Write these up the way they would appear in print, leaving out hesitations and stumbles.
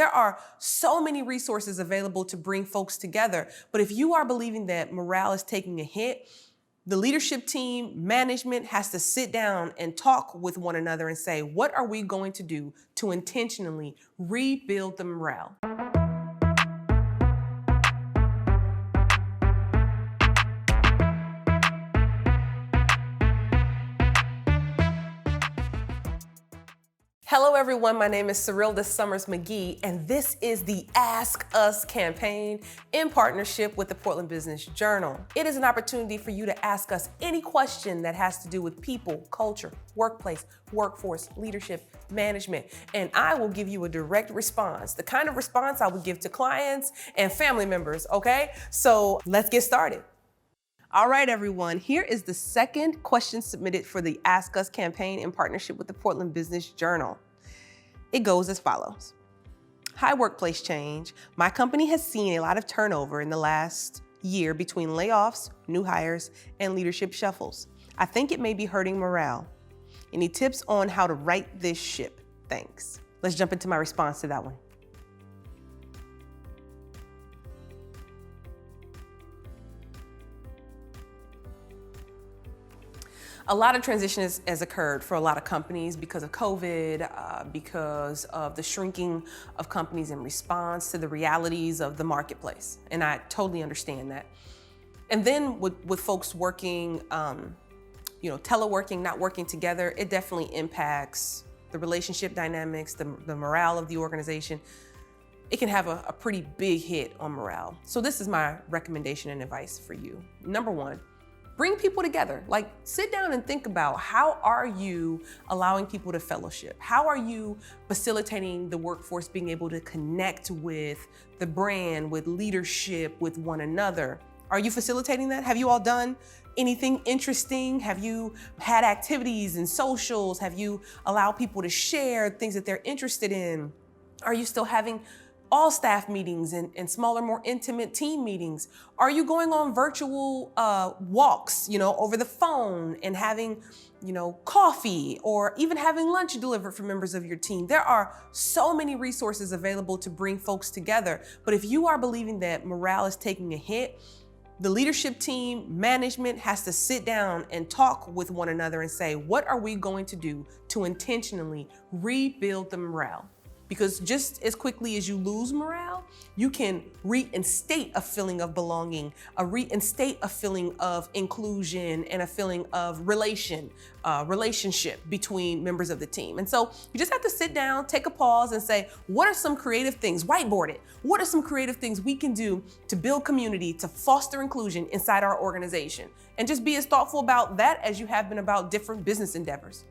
There are so many resources available to bring folks together, but if you are believing that morale is taking a hit, the leadership team, management has to sit down and talk with one another and say, what are we going to do to intentionally rebuild the morale? Hello everyone, my name is Cyrilda Summers McGee, and this is the Ask Us campaign in partnership with the Portland Business Journal. It is an opportunity for you to ask us any question that has to do with people, culture, workplace, workforce, leadership, management, and I will give you a direct response, the kind of response I would give to clients and family members, okay? So let's get started. All right, everyone, here is the second question submitted for the Ask Us campaign in partnership with the Portland Business Journal. It goes as follows. Hi, workplace change. My company has seen a lot of turnover in the last year between layoffs, new hires, and leadership shuffles. I think it may be hurting morale. Any tips on how to right this ship? Thanks. Let's jump into my response to that one. A lot of transition has occurred for a lot of companies because of COVID, because of the shrinking of companies in response to the realities of the marketplace. And I totally understand that. And then with folks working, teleworking, not working together, it definitely impacts the relationship dynamics, the morale of the organization. It can have a pretty big hit on morale. So this is my recommendation and advice for you. Number one, bring people together. Like, sit down and think about, how are you allowing people to fellowship? How are you facilitating the workforce being able to connect with the brand, with leadership, with one another? Are you facilitating that? Have you all done anything interesting? Have you had activities and socials? Have you allowed people to share things that they're interested in? Are you still having all staff meetings and smaller, more intimate team meetings? Are you going on virtual walks, over the phone and having, coffee, or even having lunch delivered for members of your team? There are so many resources available to bring folks together. But if you are believing that morale is taking a hit, the leadership team, management has to sit down and talk with one another and say, what are we going to do to intentionally rebuild the morale? Because just as quickly as you lose morale, you can reinstate a feeling of belonging, reinstate a feeling of inclusion, and a feeling of relationship between members of the team. And so you just have to sit down, take a pause, and say, what are some creative things, whiteboard it. What are some creative things we can do to build community, to foster inclusion inside our organization? And just be as thoughtful about that as you have been about different business endeavors.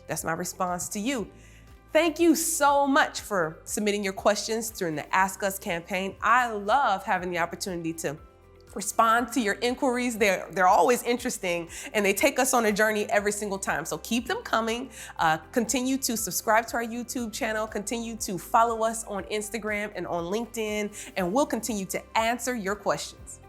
That's my response to you. Thank you so much for submitting your questions during the Ask Us campaign. I love having the opportunity to respond to your inquiries. They're always interesting, and they take us on a journey every single time. So keep them coming. Continue to subscribe to our YouTube channel. Continue to follow us on Instagram and on LinkedIn, and we'll continue to answer your questions.